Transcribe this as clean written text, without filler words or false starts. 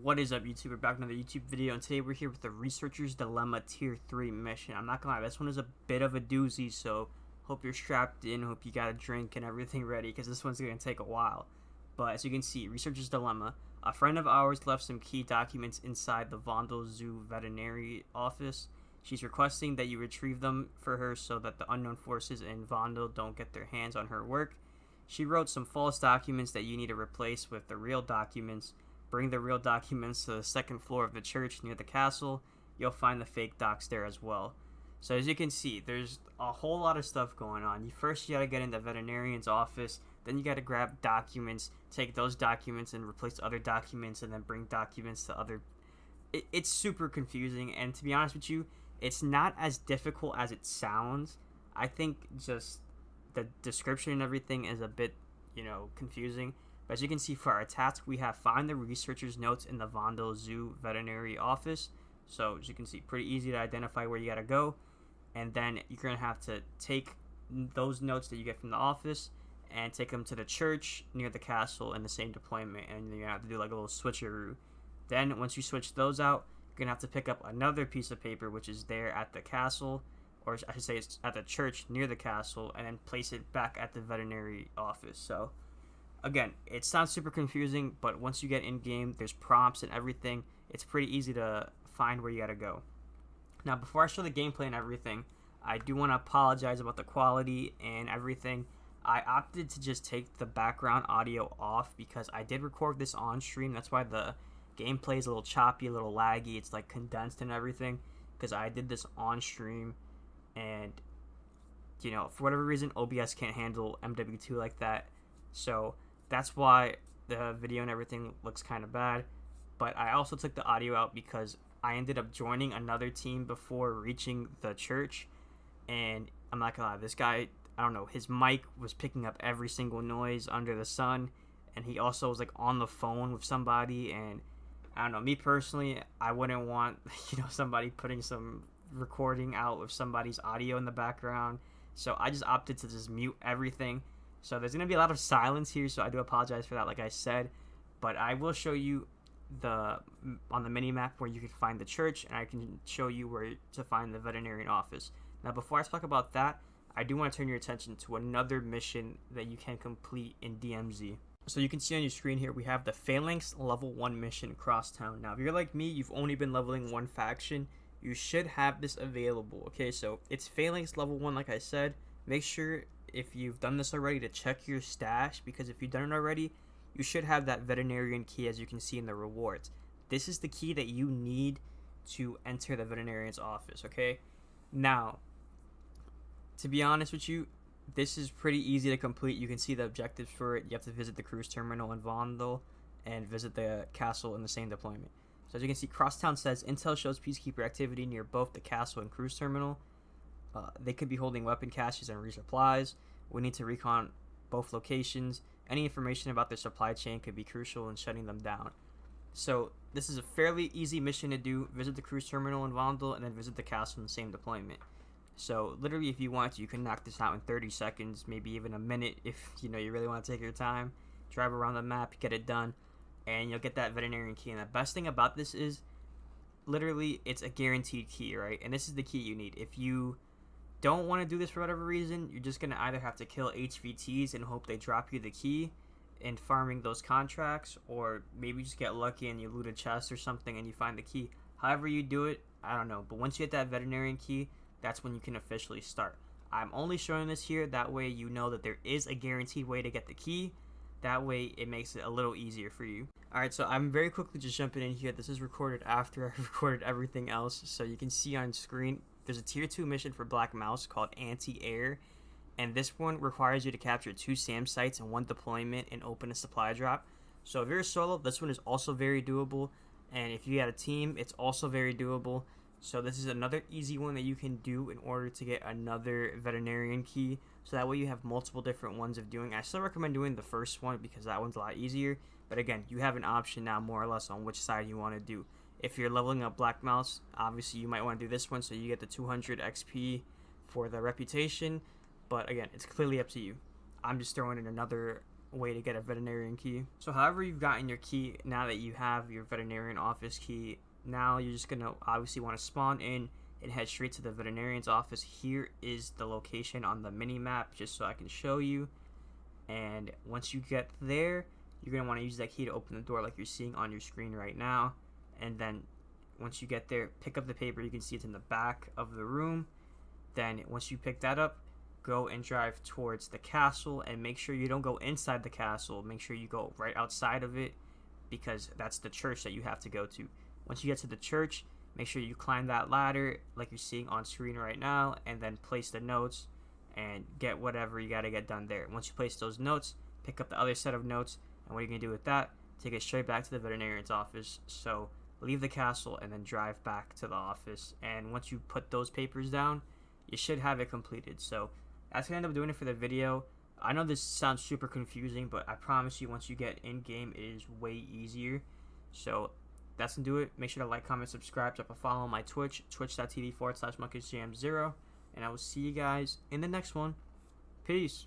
What is up, YouTube? We're back with another YouTube video, and today we're here with the Researcher's Dilemma Tier 3 mission. I'm not gonna lie, this one is a bit of a doozy, so hope you're strapped in, hope you got a drink and everything ready, because this one's gonna take a while. But as you can see, Researcher's Dilemma. A friend of ours left some key documents inside the Vondel Zoo veterinary office. She's requesting that you retrieve them for her so that the unknown forces in Vondel don't get their hands on her work. She wrote some false documents that you need to replace with the real documents. Bring the real documents to the second floor of the church near the castle. You'll find the fake docs there as well. So as you can see, there's a whole lot of stuff going on. First you gotta get in the veterinarian's office, then you gotta grab documents, take those documents and replace other documents, and then bring documents to other... It's super confusing, and to be honest with you, it's not as difficult as it sounds. I think just the description and everything is a bit, confusing. But as you can see, for our task, we have find the researcher's notes in the Vondel Zoo veterinary office. So as you can see, pretty easy to identify where you gotta go. And then you're gonna have to take those notes that you get from the office and take them to the church near the castle in the same deployment. And you're gonna have to do like a little switcheroo. Then once you switch those out, you're gonna have to pick up another piece of paper, which is there at the castle, or I should say it's at the church near the castle, and then place it back at the veterinary office. So again, it sounds super confusing, but once you get in game, there's prompts and everything. It's pretty easy to find where you gotta go. Now, before I show the gameplay and everything, I do want to apologize about the quality and everything. I opted to just take the background audio off because I did record this on stream. That's why the gameplay is a little choppy, a little laggy. It's like condensed and everything because I did this on stream, and for whatever reason, OBS can't handle MW2 like that. So that's why the video and everything looks kind of bad. But I also took the audio out because I ended up joining another team before reaching the church. And I'm not gonna lie, this guy, I don't know, his mic was picking up every single noise under the sun. And he also was like on the phone with somebody. And I don't know, me personally, I wouldn't want, somebody putting some recording out with somebody's audio in the background. So I just opted to just mute everything. So there's going to be a lot of silence here, so I do apologize for that, like I said. But I will show you on the mini-map where you can find the church, and I can show you where to find the veterinarian office. Now, before I talk about that, I do want to turn your attention to another mission that you can complete in DMZ. So you can see on your screen here, we have the Phalanx Level 1 mission Crosstown. Now, if you're like me, you've only been leveling one faction, you should have this available. Okay, so it's Phalanx Level 1, like I said. Make sure, if you've done this already, to check your stash, because if you've done it already, you should have that veterinarian key, as you can see in the rewards. This is the key that you need to enter the veterinarian's office, okay? Now, to be honest with you, this is pretty easy to complete. You can see the objectives for it. You have to visit the cruise terminal in Vondel and visit the castle in the same deployment. So as you can see, Crosstown says, Intel shows Peacekeeper activity near both the castle and cruise terminal. They could be holding weapon caches and resupplies. We need to recon both locations. Any information about their supply chain could be crucial in shutting them down. So this is a fairly easy mission to do. Visit the cruise terminal in Vondel and then visit the castle in the same deployment. So literally, if you want to, you can knock this out in 30 seconds, maybe even a minute if you really want to take your time. Drive around the map, get it done, and you'll get that veterinarian key. And the best thing about this is, literally, it's a guaranteed key, right? And this is the key you need. If you don't want to do this for whatever reason, you're just going to either have to kill HVTs and hope they drop you the key in farming those contracts, or maybe just get lucky and you loot a chest or something and you find the key. However you do it, I don't know. But once you get that veterinarian key, that's when you can officially start. I'm only showing this here, that way you know that there is a guaranteed way to get the key. That way it makes it a little easier for you. Alright, so I'm very quickly just jumping in here. This is recorded after I recorded everything else. So you can see on screen, there's a tier 2 mission for Black Mous called Anti-Air. And this one requires you to capture 2 SAM sites in one deployment and open a supply drop. So if you're solo, this one is also very doable. And if you got a team, it's also very doable. So this is another easy one that you can do in order to get another veterinarian key. So that way you have multiple different ones of doing. I still recommend doing the first one because that one's a lot easier. But again, you have an option now more or less on which side you want to do. If you're leveling up Black Mous, obviously you might want to do this one so you get the 200 XP for the reputation. But again, it's clearly up to you. I'm just throwing in another way to get a veterinarian key. So however you've gotten your key, now that you have your veterinarian office key, now you're just gonna obviously want to spawn in and head straight to the veterinarian's office. Here is the location on the mini map, just so I can show you. And once you get there, you're gonna want to use that key to open the door like you're seeing on your screen right now. And then once you get there, pick up the paper. You can see it's in the back of the room. Then once you pick that up, go and drive towards the castle, and make sure you don't go inside the castle. Make sure you go right outside of it, because that's the church that you have to go to. Once you get to the church, make sure you climb that ladder like you're seeing on screen right now, and then place the notes and get whatever you got to get done there. Once you place those notes, pick up the other set of notes, and what are you going to do with that? Take it straight back to the veterinarian's office. So leave the castle and then drive back to the office, and once you put those papers down, you should have it completed. So that's going to end up doing it for the video. I know this sounds super confusing, but I promise you, once you get in game, it is way easier. So that's going to do it. Make sure to like, comment, subscribe, drop a follow on my Twitch, twitch.tv/MonkeyJam0, and I will see you guys in the next one. Peace.